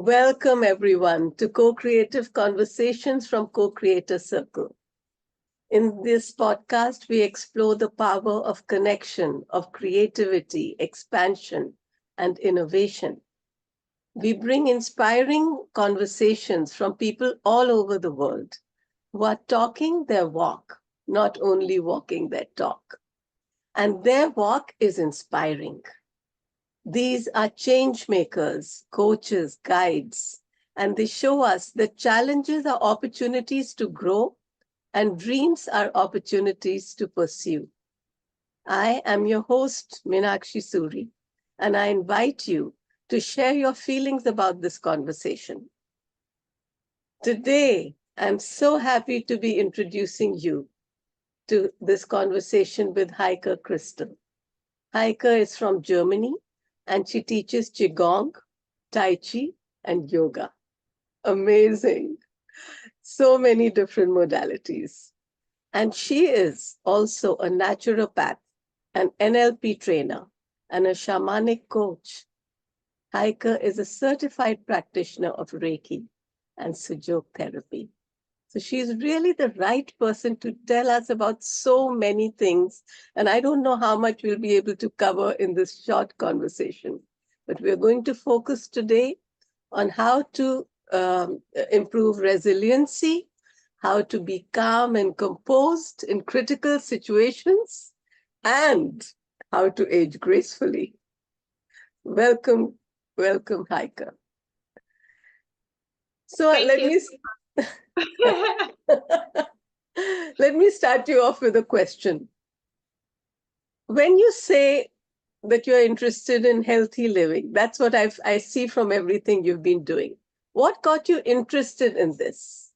Welcome everyone to Co-Creative Conversations from Co-Creator Circle. In this podcast, we explore the power of connection, of creativity, expansion, and innovation. We bring inspiring conversations from people all over the world who are talking their walk, not only walking their talk. And their walk is inspiring. These are change makers, coaches, guides, and they show us that challenges are opportunities to grow and dreams are opportunities to pursue. I am your host, Meenakshi Suri, and I invite you to share your feelings about this conversation. Today, I'm so happy to be introducing you to this conversation with Heike Christel. Heike is from Germany, and she teaches Qigong, Tai Chi, and yoga. Amazing. So many different modalities. And she is also a naturopath, an NLP trainer, and a shamanic coach. Heike is a certified practitioner of Reiki and Sujok therapy. So she's really the right person to tell us about so many things. And I don't know how much we'll be able to cover in this short conversation. But we're going to focus today on how to improve resiliency, how to be calm and composed in critical situations, and how to age gracefully. Welcome, welcome, Heike. So let me start you off with a question. When you say that you're interested in healthy living, that's what I see from everything you've been doing. What got you interested in this?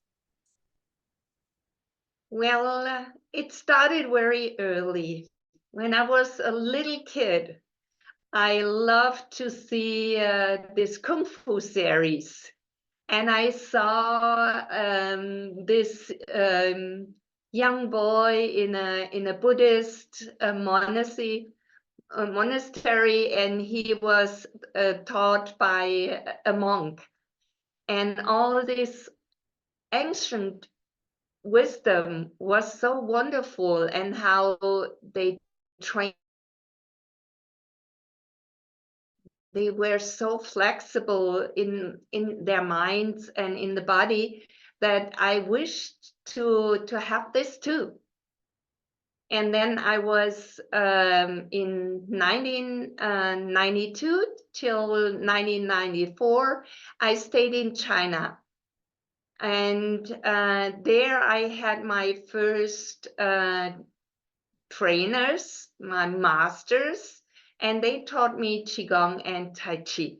Well, it started very early. When I was a little kid, I loved to see this Kung Fu series. And I saw this young boy in a Buddhist monastery, and he was taught by a monk. And all this ancient wisdom was so wonderful, and how they trained. They were so flexible in their minds and in the body that I wished to have this too. And then I was in 1992 till 1994, I stayed in China. And there I had my first trainers, my masters, and they taught me Qigong and Tai Chi.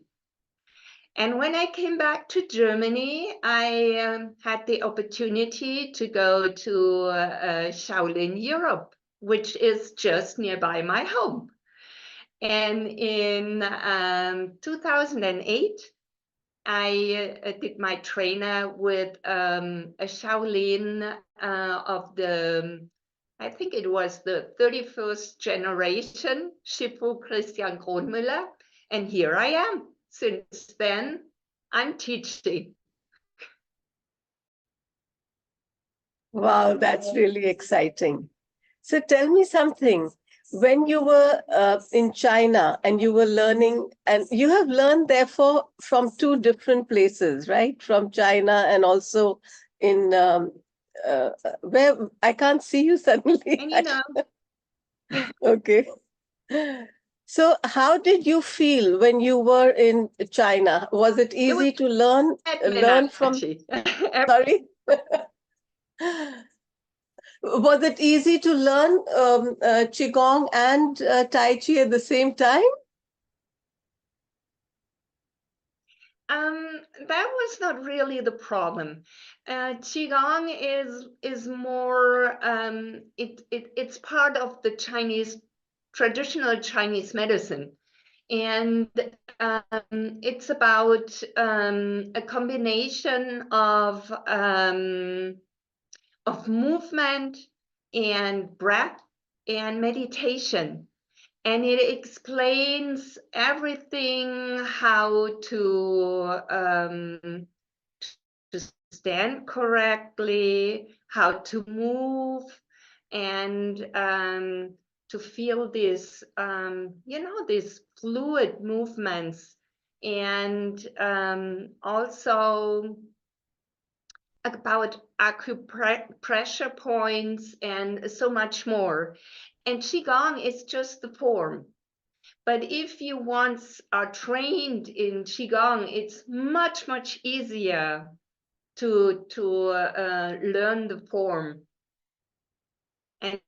And when I came back to Germany, I had the opportunity to go to Shaolin, Europe, which is just nearby my home. And in 2008, I did my trainer with a Shaolin of the, I think it was the 31st generation, Shifu Christian Kronmüller. And here I am. Since then, I'm teaching. Wow, that's really exciting. So tell me something. When you were in China and you were learning, and you have learned, therefore, from two different places, right? From China and also in where I can't see you suddenly. And you know. Okay. So how did you feel when you were in China? Was it easy to learn from? Sorry? Was it easy to learn Qigong and Tai Chi at the same time? That was not really the problem. Qigong is more, it's part of the traditional Chinese medicine. And it's about a combination of movement and breath and meditation. And it explains everything, how to stand correctly, how to move, and to feel this, these fluid movements, and also about acupressure points and so much more. And Qigong is just the form. But if you once are trained in Qigong, it's much, much easier to learn the form and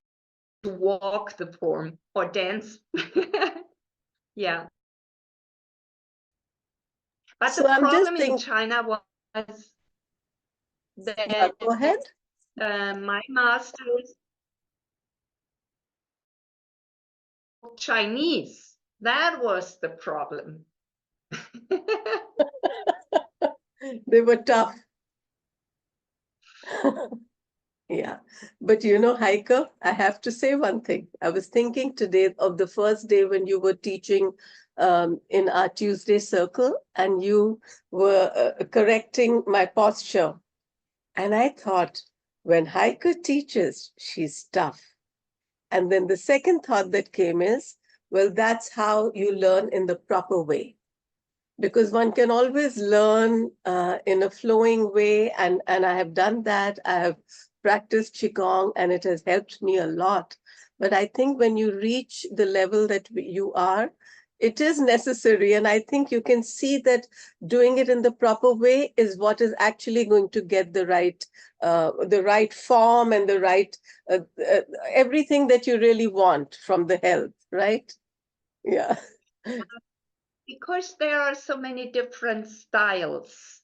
to walk the form or dance. Yeah. But So the I'm just problem in thinking, China was yeah, that go ahead. my masters Chinese. That was the problem. They were tough. Yeah. But you know, Heike, I have to say one thing. I was thinking today of the first day when you were teaching in our Tuesday circle, and you were correcting my posture. And I thought, when Heike teaches, she's tough. And then the second thought that came is, well, that's how you learn in the proper way. Because one can always learn in a flowing way. And I have done that. I have practiced Qigong and it has helped me a lot. But I think when you reach the level that you are, it is necessary. And I think you can see that doing it in the proper way is what is actually going to get the right form and the right everything that you really want from the health, right? Yeah. Because there are so many different styles.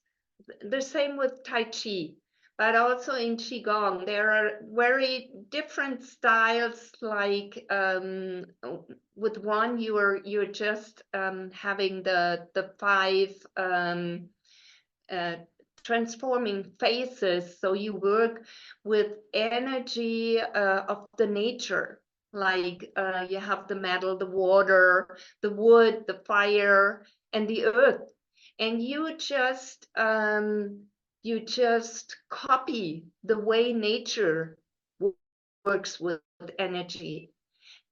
The same with Tai Chi, but also in Qigong, there are very different styles. Like with one, you're just having the five uh, transforming phases. So you work with energy of the nature. Like you have the metal, the water, the wood, the fire, and the earth, and you just copy the way nature works with energy.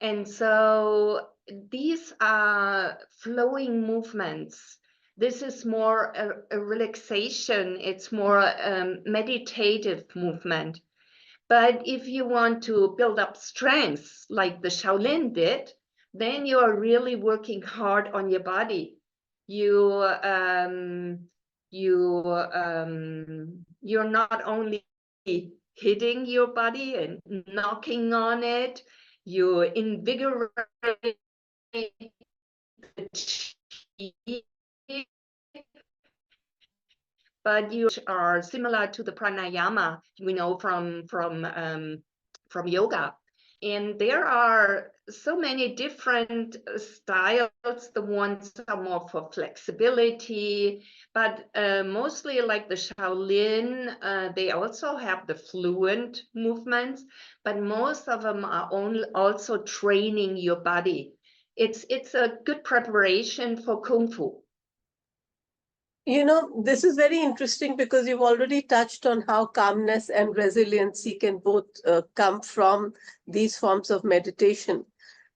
And so these are flowing movements. This is more a relaxation. It's more meditative movement. But if you want to build up strength, like the Shaolin did, then you are really working hard on your body. You're not only hitting your body and knocking on it, you invigorate the chi, but you are similar to the pranayama we know from yoga. And there are so many different styles. The ones are more for flexibility, but mostly like the Shaolin, they also have the fluent movements, but most of them are only also training your body. It's a good preparation for Kung Fu. You know, this is very interesting because you've already touched on how calmness and resiliency can both come from these forms of meditation.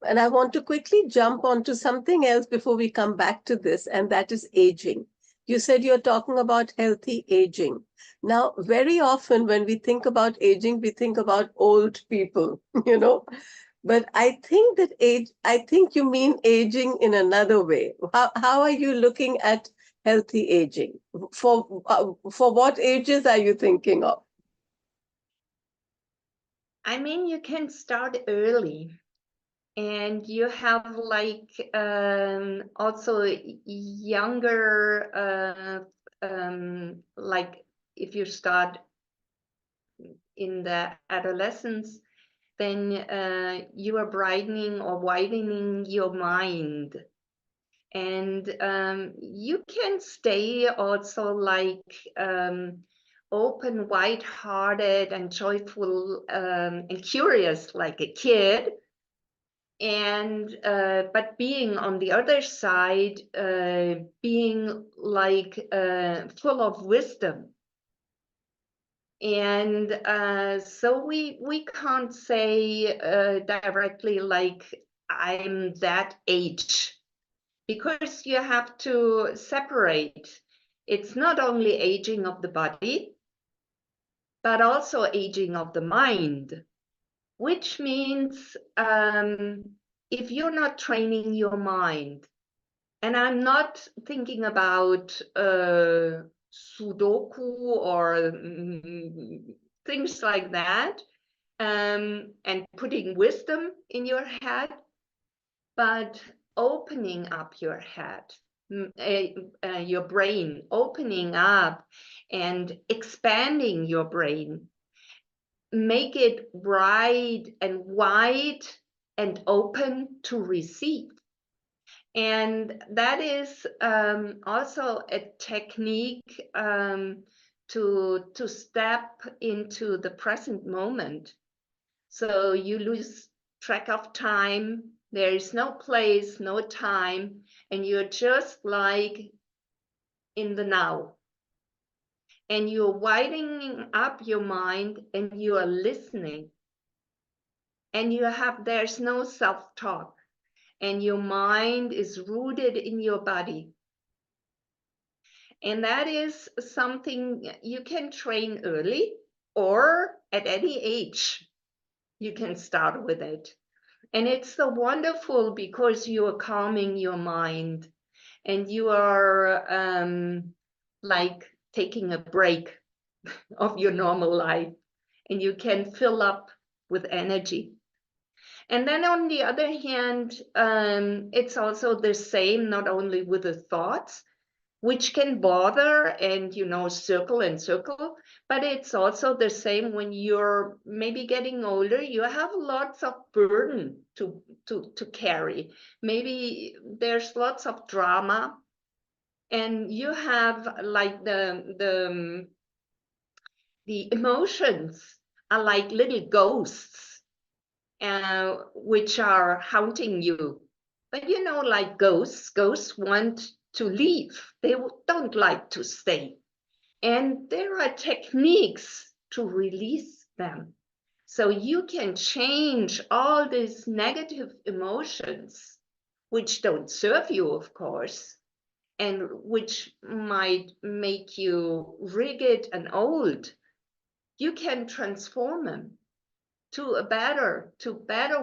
And I want to quickly jump onto something else before we come back to this, and that is aging. You said you're talking about healthy aging. Now, very often when we think about aging, we think about old people, you know. But I think you mean aging in another way. How are you looking at healthy aging? For what ages are you thinking of? I mean, you can start early, and you have like also younger, like if you start in the adolescence, then you are brightening or widening your mind. And you can stay also like open, wide-hearted, and joyful and curious like a kid. And but being on the other side, being like full of wisdom. And so we can't say directly like I'm that age, because you have to separate. It's not only aging of the body, but also aging of the mind, which means if you're not training your mind, and I'm not thinking about Sudoku or things like that, and putting wisdom in your head, but opening up your head, your brain, opening up and expanding your brain, make it bright and wide and open to receive. And that is also a technique to step into the present moment. So you lose track of time. There is no place, no time, and you're just like in the now. And you're widening up your mind and you are listening. And there's no self-talk. And your mind is rooted in your body. And that is something you can train early, or at any age you can start with it. And it's so wonderful because you are calming your mind and you are like taking a break of your normal life, and you can fill up with energy. And then on the other hand, it's also the same, not only with the thoughts, which can bother and, circle and circle, but it's also the same when you're maybe getting older. You have lots of burden to carry. Maybe there's lots of drama, and you have like the emotions are like little ghosts, which are haunting you. But like ghosts want to leave. They don't like to stay. And there are techniques to release them. So you can change all these negative emotions, which don't serve you, of course, and which might make you rigid and old. You can transform them to better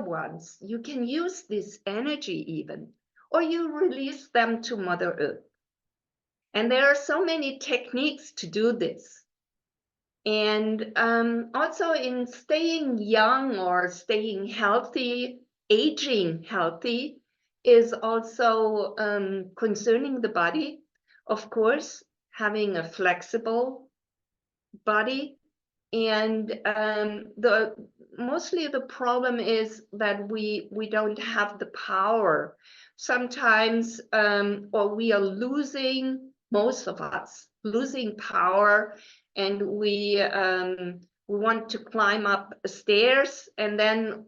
ones. You can use this energy even, or you release them to Mother Earth. And there are so many techniques to do this. And also in staying young or staying healthy, aging healthy is also concerning the body. Of course, having a flexible body. And mostly the problem is that we don't have the power sometimes, or we are losing, most of us losing power, and we want to climb up stairs, and then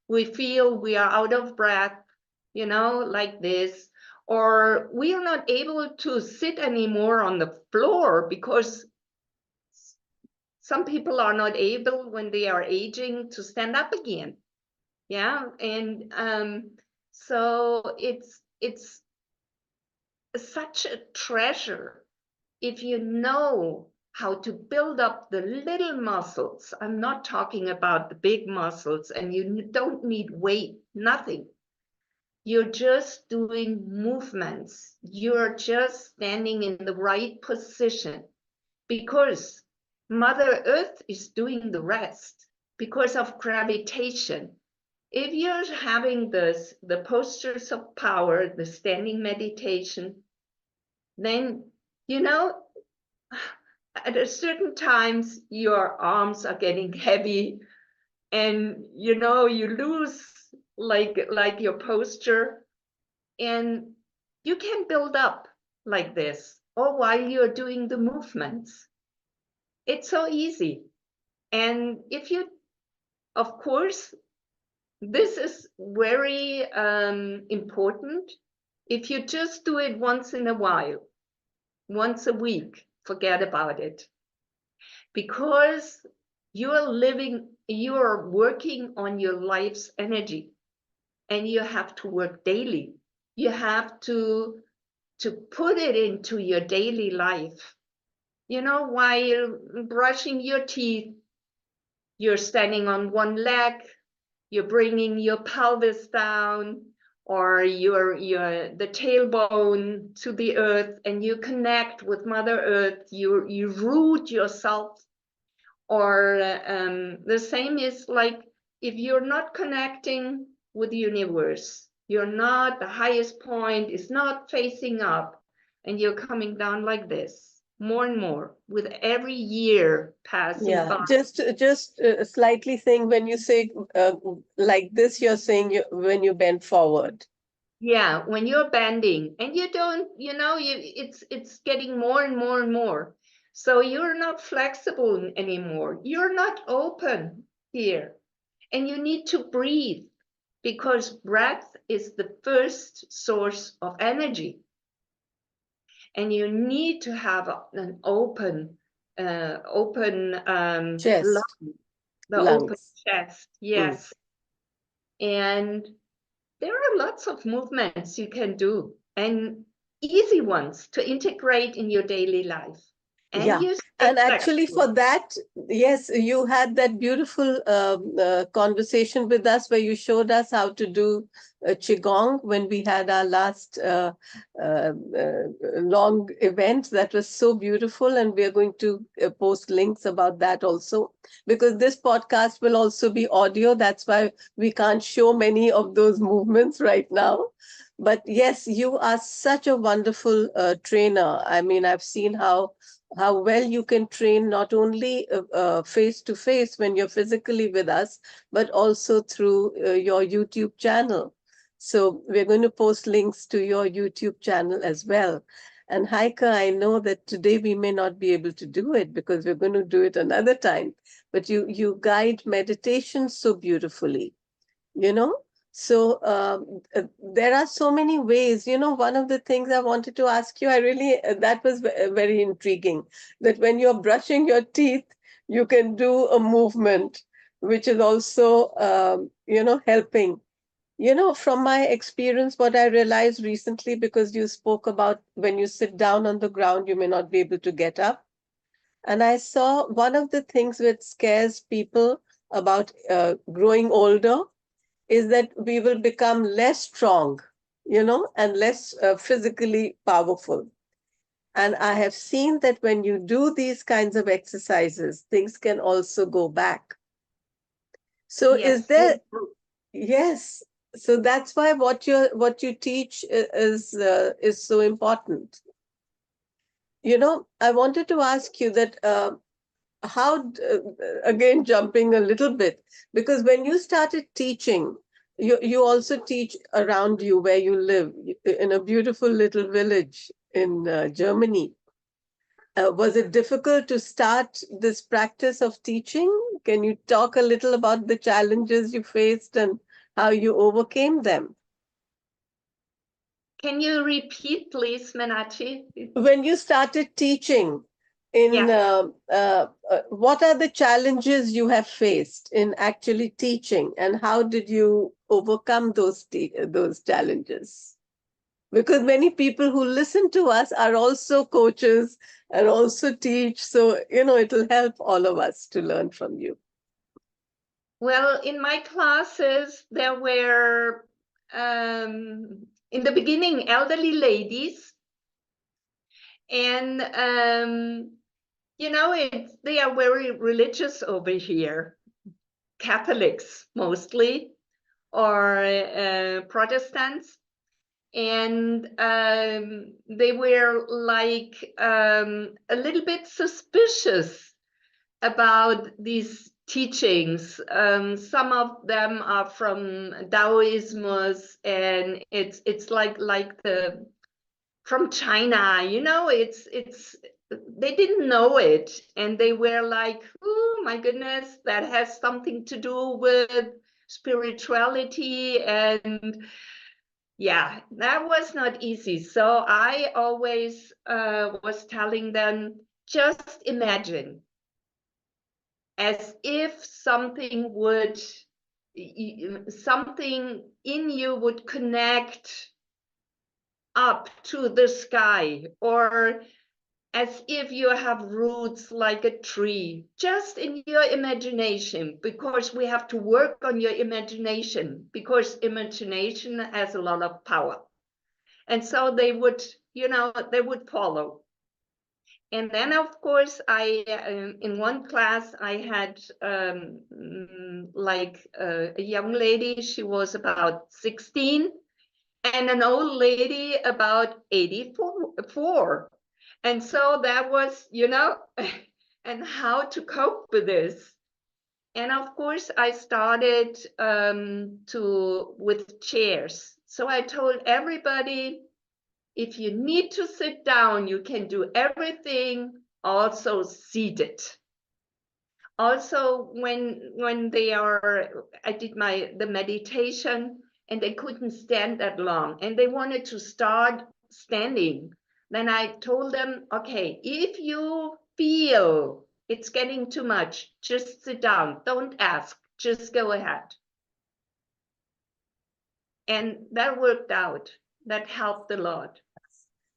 we feel we are out of breath, like this, or we are not able to sit anymore on the floor because some people are not able, when they are aging, to stand up again. Yeah, and so it's such a treasure if you know how to build up the little muscles. I'm not talking about the big muscles, and you don't need weight, nothing. You're just doing movements. You're just standing in the right position, because Mother Earth is doing the rest because of gravitation. If you're having the postures of power, the standing meditation, then, at a certain times, your arms are getting heavy, and, you lose like your posture, and you can build up like this, or while you're doing the movements. It's so easy. And if you, of course, This is very important. If you just do it once in a while, once a week, forget about it. Because you're working on your life's energy, and you have to work daily. You have to put it into your daily life. You know, while brushing your teeth, you're standing on one leg, you're bringing your pelvis down, or the tailbone to the earth, and you connect with Mother Earth. You root yourself. Or the same is like if you're not connecting with the universe, you're not, the highest point is not facing up, and you're coming down like this more and more with every year passing Yeah, by. just slightly saying when you say like this, you're saying when you bend forward. Yeah, when you're bending and you don't, it's getting more and more and more. So you're not flexible anymore. You're not open here. And you need to breathe, because breath is the first source of energy. And you need to have an open Chest, lung, the open lungs. chest. Mm. Yes. And there are lots of movements you can do, and easy ones to integrate in your daily life. And Yeah. you stay And actually, flexible. for that, yes, you had that beautiful conversation with us where you showed us how to do Qigong when we had our last long event. That was so beautiful. And we are going to post links about that also, because this podcast will also be audio. That's why we can't show many of those movements right now. But yes, you are such a wonderful trainer. I mean, I've seen how well you can train not only face to face when you're physically with us, but also through your YouTube channel. So we're going to post links to your YouTube channel as well. And Heike, I know that today we may not be able to do it because we're going to do it another time, but you guide meditation so beautifully, you know. So there are so many ways. One of the things I wanted to ask you, I really, that was very intriguing, that when you're brushing your teeth, you can do a movement, which is also, helping. From my experience, what I realized recently, because you spoke about when you sit down on the ground, you may not be able to get up. And I saw one of the things which scares people about growing older is that we will become less strong, and less physically powerful. And I have seen that when you do these kinds of exercises, things can also go back. So is Yes. there, yes. So that's why what you teach is so important. I wanted to ask you that how again jumping a little bit, because when you started teaching, you also teach around you where you live in a beautiful little village in Germany. Was it difficult to start this practice of teaching? Can you talk a little about the challenges you faced and how you overcame them? Can you repeat, please, Menachi? When you started teaching in Yeah. what are the challenges you have faced in actually teaching, and how did you overcome those challenges? Because many people who listen to us are also coaches and also teach, so it'll help all of us to learn from you. Well, in my classes, there were, in the beginning, elderly ladies, and they are very religious over here, Catholics mostly, or Protestants, and they were like a little bit suspicious about these teachings. Some of them are from Taoism, and it's like the from China. It's they didn't know it, and they were like, "Oh my goodness, that has something to do with spirituality. And yeah, that was not easy. So I always was telling them, just imagine as if something would, something in you would connect up to the sky, or as if you have roots like a tree, just in your imagination, because we have to work on your imagination, because imagination has a lot of power. And so they would, they would follow. And then, of course, in one class, I had a young lady, she was about 16, and an old lady about 84. And so that was, and how to cope with this. And of course, I started with chairs. So I told everybody, if you need to sit down, you can do everything also seated. Also, when I did the meditation and they couldn't stand that long and they wanted to start standing, then I told them, okay, if you feel it's getting too much, just sit down. Don't ask, just go ahead. And that worked out. That helped a lot.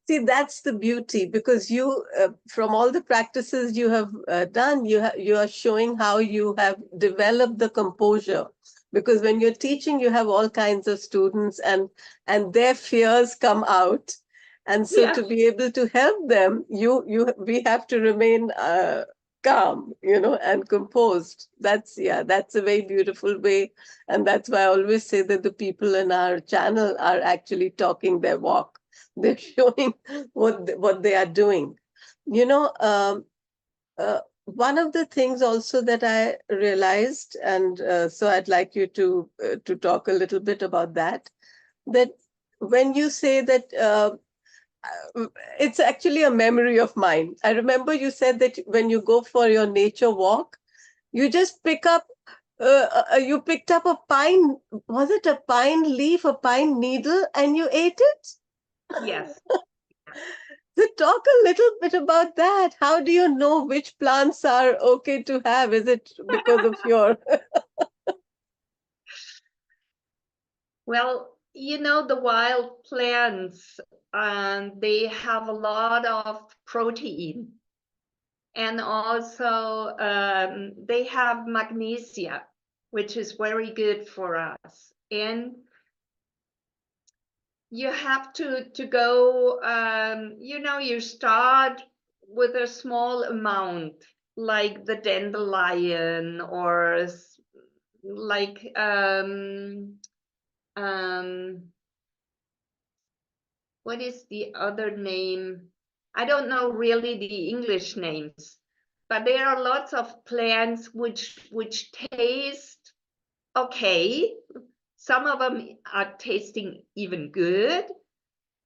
See, that's the beauty, because you, from all the practices you have done, you are showing how you have developed the composure. Because when you're teaching, you have all kinds of students, and their fears come out, and so Yeah. to be able to help them, we have to remain calm, and composed. That's a very beautiful way, and that's why I always say that the people in our channel are actually talking their walk. They're showing what they are doing. One of the things also that I realized, and so I'd like you to talk a little bit about that. That when you say that it's actually a memory of mine. I remember you said that when you go for your nature walk, you just pick up. You picked up a pine. Was it a pine leaf, a pine needle, and you ate it? Yes. So talk a little bit about that. How do you know which plants are okay to have? Is it because of your... Well, the wild plants, they have a lot of protein, and also they have magnesia, which is very good for us. And you have to go, you start with a small amount, like the dandelion, or like what is the other name? I don't know really the English names, but there are lots of plants which taste okay. Some of them are tasting even good,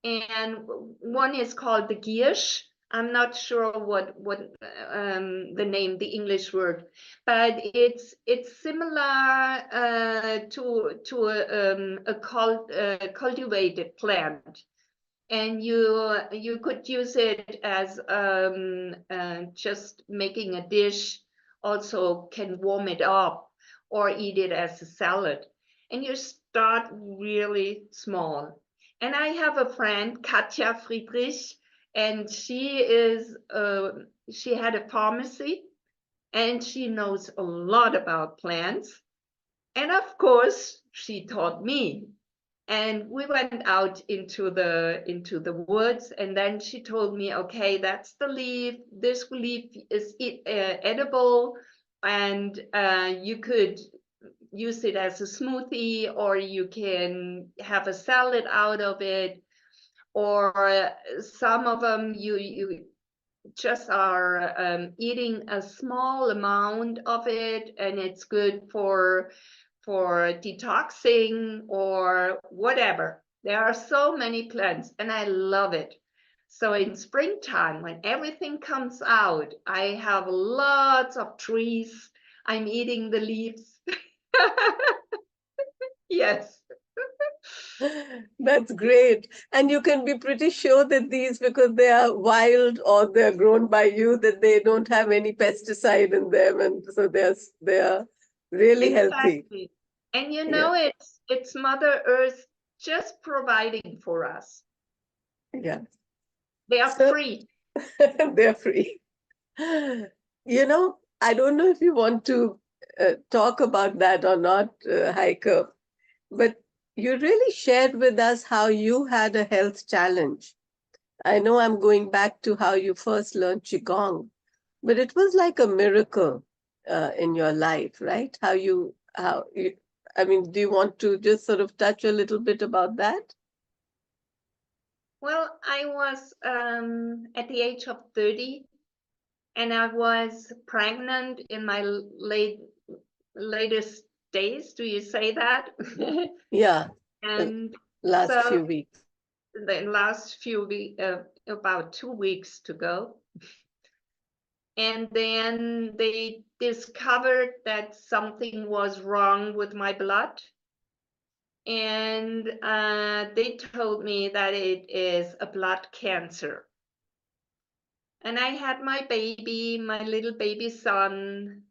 and one is called the giersch. I'm not sure what the name, the English word, but it's similar to a cultivated plant, and you could use it as just making a dish. Also can warm it up or eat it as a salad, and you start really small. And I have a friend, Katja Friedrich, and she had a pharmacy, and she knows a lot about plants, and of course she taught me. And we went out into the woods, and then she told me, okay, that's the leaf, this leaf is edible, and you could use it as a smoothie, or you can have a salad out of it, or some of them you just are eating a small amount of it, and it's good for detoxing or whatever. There are so many plants, and I love it. So in springtime, when everything comes out, I have lots of trees. I'm eating the leaves. Yes. That's great. And you can be pretty sure that these, because they are wild or they're grown by you, that they don't have any pesticide in them. And so they're really healthy. Exactly. And you Yeah, know, it's Mother Earth just providing for us. yeah. They are So free. they're free. You know, I don't know if you want to talk about that or not, Heike, but you really shared with us how you had a health challenge. I know I'm going back to how you first learned Qigong, but it was like a miracle in your life, right? I mean, do you want to just sort of touch a little bit about that? Well, I was at the age of 30, and I was pregnant in my latest days. Do you say that? Yeah, the And last so few weeks. the last few weeks, about 2 weeks to go. And then they discovered that something was wrong with my blood. And they told me that it is a blood cancer. And I had my baby, my little baby son,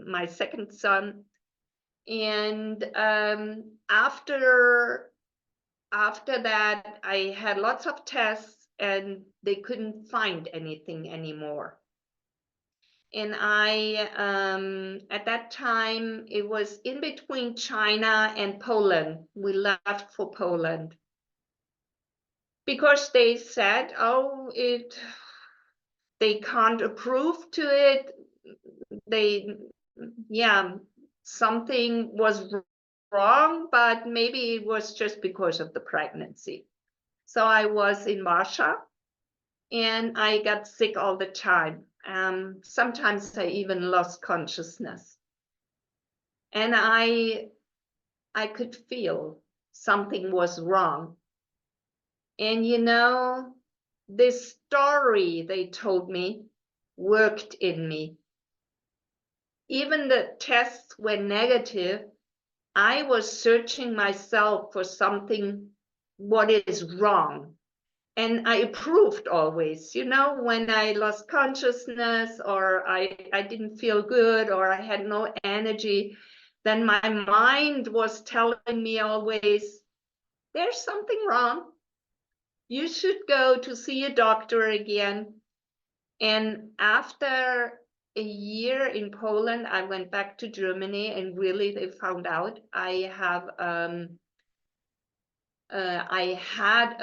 my second son. And after that, I had lots of tests and they couldn't find anything anymore. And I, at that time, it was in between China and Poland. We left for Poland because they said, oh, they can't approve to it. Yeah, something was wrong, but maybe it was just because of the pregnancy. So I was in Russia and I got sick all the time. Sometimes I even lost consciousness. And I could feel something was wrong. And you know, this story they told me worked in me. Even the tests were negative. I was searching myself for something, what is wrong. And I approved always, you know, when I lost consciousness or I didn't feel good or I had no energy, then my mind was telling me always, there's something wrong. You should go to see a doctor again. And after a year in Poland, I went back to Germany and really they found out I had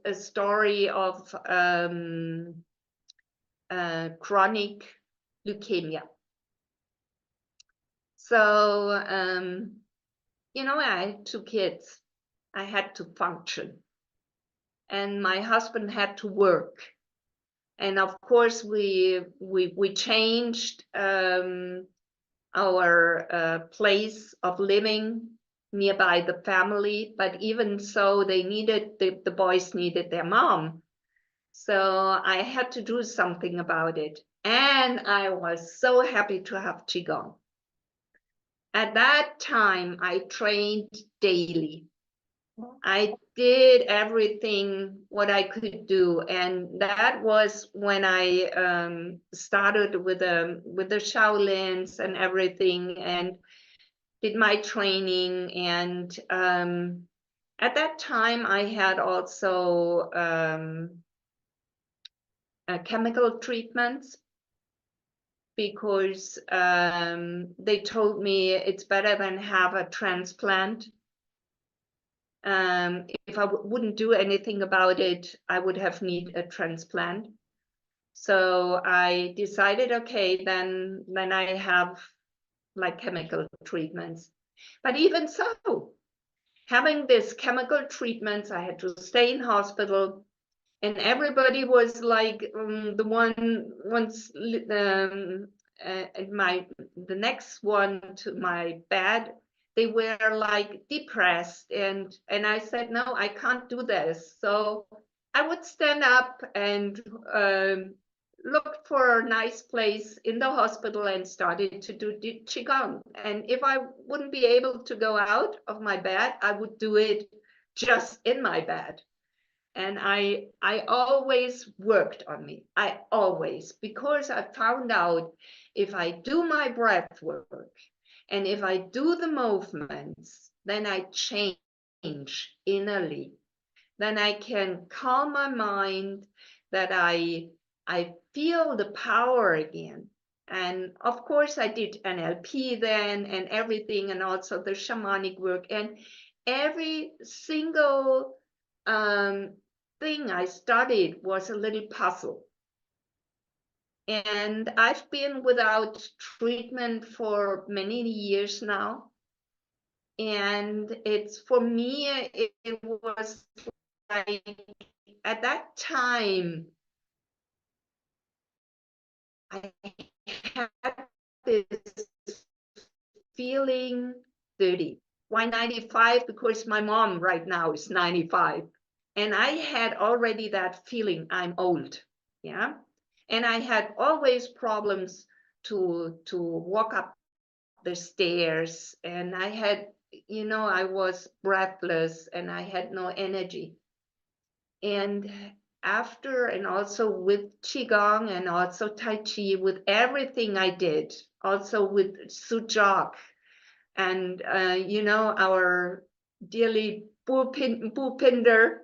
a story of chronic leukemia. So, you know, I had 2 kids. I had to function. And my husband had to work. And of course, we changed our place of living nearby the family, but even so, they needed the boys needed their mom. So I had to do something about it. And I was so happy to have Qigong. At that time, I trained daily. I did everything what I could do, and that was when I started with the Shaolins and everything, and did my training. And at that time, I had also chemical treatments because they told me it's better than have a transplant. If I wouldn't do anything about it, I would have need a transplant. So I decided, okay, then I have like chemical treatments. But even so, having this chemical treatments, I had to stay in hospital, and everybody was like the next one to my bed, they were like depressed, and I said, no, I can't do this. So I would stand up and look for a nice place in the hospital and started to do Qigong. And if I wouldn't be able to go out of my bed, I would do it just in my bed. And I always worked on me. I always, because I found out if I do my breath work and if I do the movements, then I change innerly. Then I can calm my mind, that I feel the power again. And of course I did NLP then and everything, and also the shamanic work, and every single thing I studied was a little puzzle. And I've been without treatment for many years now. And it's, for me, it was like, at that time, I had this feeling 30. Why 95? Because my mom right now is 95. And I had already that feeling I'm old. Yeah. And I had always problems to walk up the stairs. And I had, you know, I was breathless and I had no energy. And after, and also with Qigong and also Tai Chi, with everything I did, also with Sujok, and you know, our dearly Bhupinder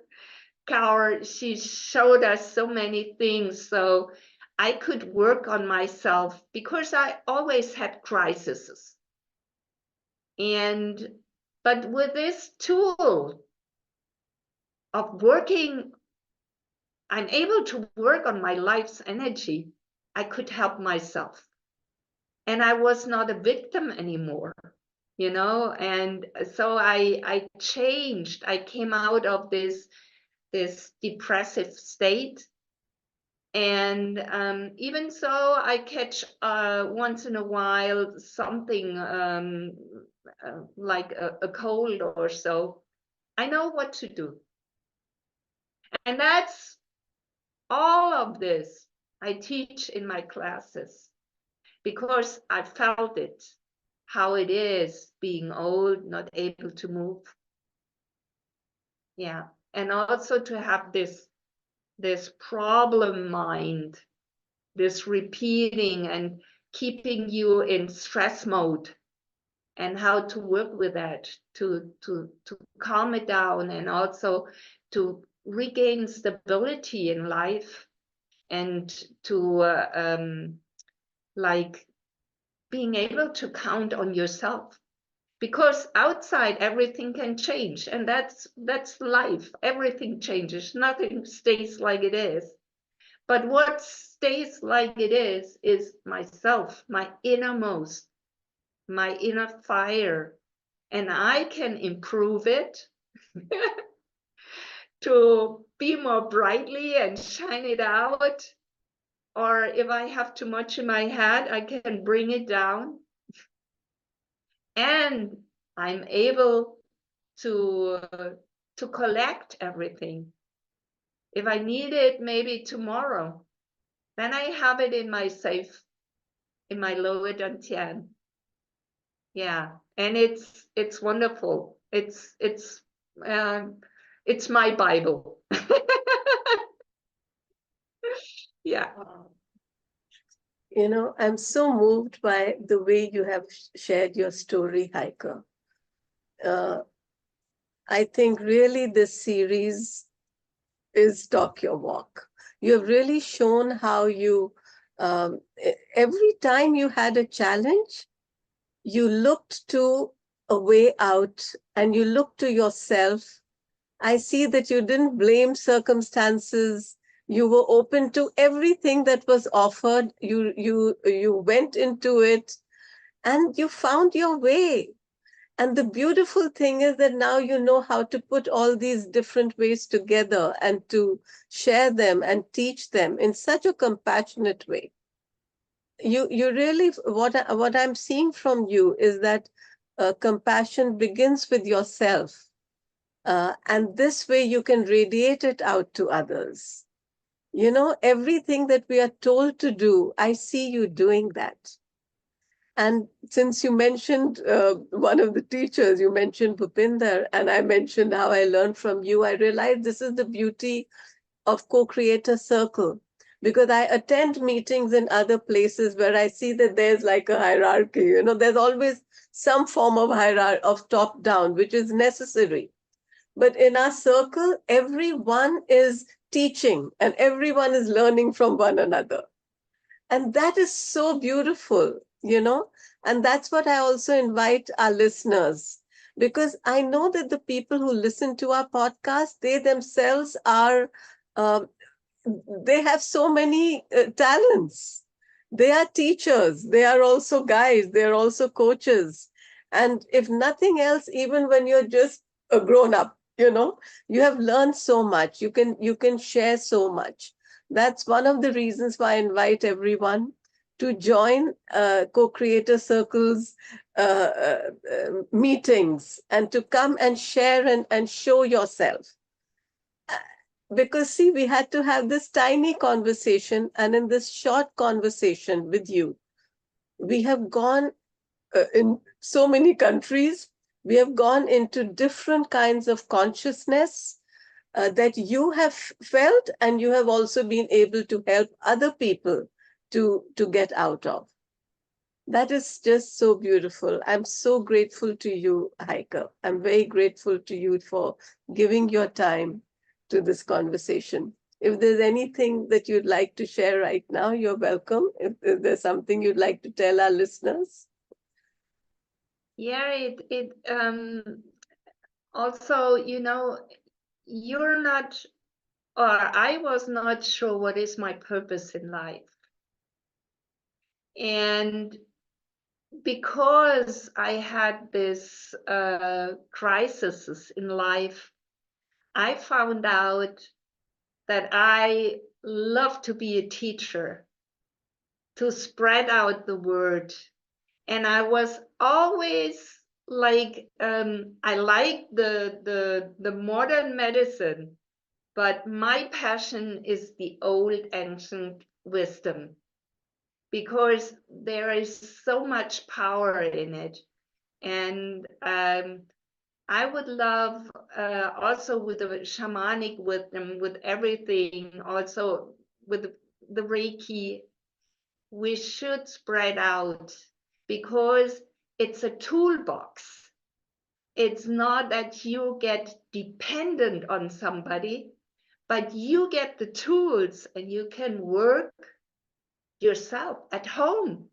Kaur, she showed us so many things, so I could work on myself, because I always had crises. And but with this tool of working, I'm able to work on my life's energy. I could help myself. And I was not a victim anymore, you know? And so I changed. I came out of this depressive state. And even so, I catch once in a while something like a cold or so. I know what to do. And that's all of this I teach in my classes, because I felt it, how it is being old, not able to move. Yeah. And also to have this problem mind, this repeating and keeping you in stress mode, and how to work with that, to calm it down, and also to regain stability in life, and to like being able to count on yourself, because outside everything can change, and that's life. Everything changes, nothing stays like it is. But what stays like it is myself, my innermost, my inner fire, and I can improve it to be more brightly and shine it out. Or if I have too much in my head, I can bring it down. And I'm able to collect everything. If I need it maybe tomorrow, then I have it in my safe, in my lower dantian. Yeah, and it's wonderful. It's my Bible. Yeah. Wow. You know, I'm so moved by the way you have shared your story, Heike. I think really this series is Talk Your Walk. You have really shown how you, every time you had a challenge, you looked to a way out and you looked to yourself. I see that you didn't blame circumstances. You were open to everything that was offered. You went into it and you found your way. And the beautiful thing is that now you know how to put all these different ways together and to share them and teach them in such a compassionate way. You really, what I'm seeing from you is that compassion begins with yourself. And this way you can radiate it out to others. You know, everything that we are told to do, I see you doing that. And since you mentioned one of the teachers, you mentioned Bhupinder, and I mentioned how I learned from you, I realized this is the beauty of co-creator circle, because I attend meetings in other places where I see that there's like a hierarchy. You know, there's always some form of hierarchy of top down, which is necessary. But in our circle, everyone is teaching and everyone is learning from one another. And that is so beautiful, you know. And that's what I also invite our listeners, because I know that the people who listen to our podcast, they themselves are, um, they have so many talents. They are teachers, they are also guides, they are also coaches. And if nothing else, even when you're just a grown up, you know, you have learned so much. You can share so much. That's one of the reasons why I invite everyone to join co-creator circles meetings, and to come and share and show yourself. Because see, we had to have this tiny conversation, and in this short conversation with you, we have gone in so many countries, we have gone into different kinds of consciousness that you have felt, and you have also been able to help other people to get out of. That is just so beautiful. I'm so grateful to you, Heike. I'm very grateful to you for giving your time to this conversation. If there's anything that you'd like to share right now, you're welcome. If there's something you'd like to tell our listeners. Yeah, it also, you're not, or I was not sure what is my purpose in life. And because I had this crises in life, I found out that I love to be a teacher, to spread out the word. And I was always like, I like the modern medicine, but my passion is the old ancient wisdom, because there is so much power in it. And I would love also with the shamanic wisdom, with everything, also with the Reiki, we should spread out, because it's a toolbox. It's not that you get dependent on somebody, but you get the tools and you can work yourself at home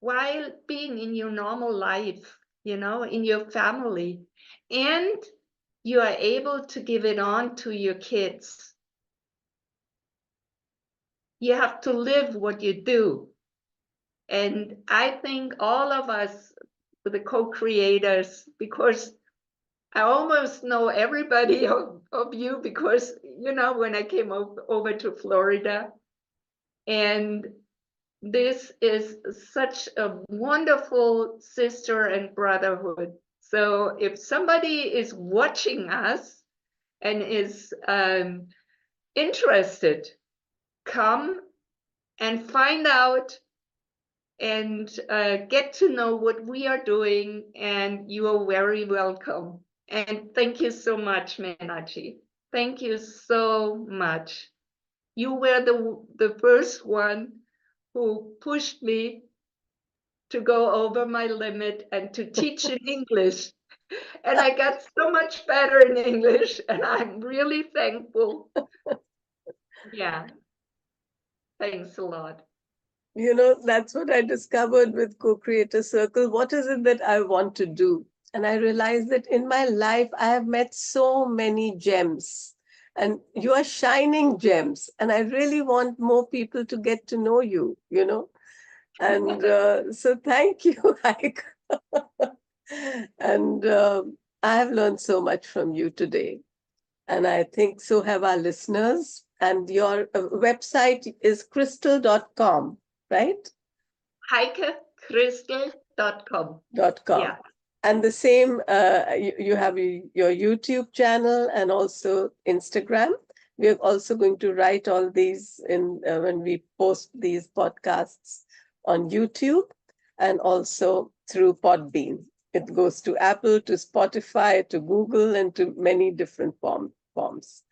while being in your normal life, in your family. And you are able to give it on to your kids. You have to live what you do. And I think all of us, the co-creators, because I almost know everybody of you, because, when I came over to Florida, and this is such a wonderful sister and brotherhood. So if somebody is watching us and is interested, come and find out and get to know what we are doing, and you are very welcome. And thank you so much, Menachi. Thank you so much. You were the first one who pushed me to go over my limit and to teach in English. And I got so much better in English, and I'm really thankful. Yeah, thanks a lot. You know, that's what I discovered with Co-Creator Circle. What is it that I want to do? And I realized that in my life, I have met so many gems, and you are shining gems. And I really want more people to get to know you, you know? And so thank you, Heike. And I have learned so much from you today. And I think so have our listeners. And your website is crystal.com, right? HeikeChrystel.com. .com. Yeah. And the same, you have your YouTube channel and also Instagram. We are also going to write all these in when we post these podcasts on YouTube and also through Podbean. It goes to Apple, to Spotify, to Google, and to many different forms.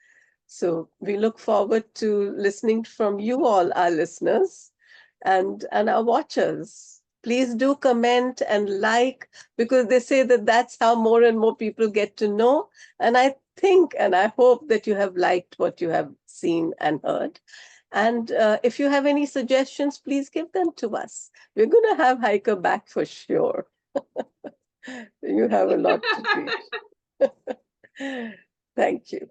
So we look forward to listening from you all, our listeners and our watchers. Please do comment and like, because they say that that's how more and more people get to know. And I think and I hope that you have liked what you have seen and heard. And if you have any suggestions, please give them to us. We're going to have Heike back for sure. You have a lot to teach. Thank you.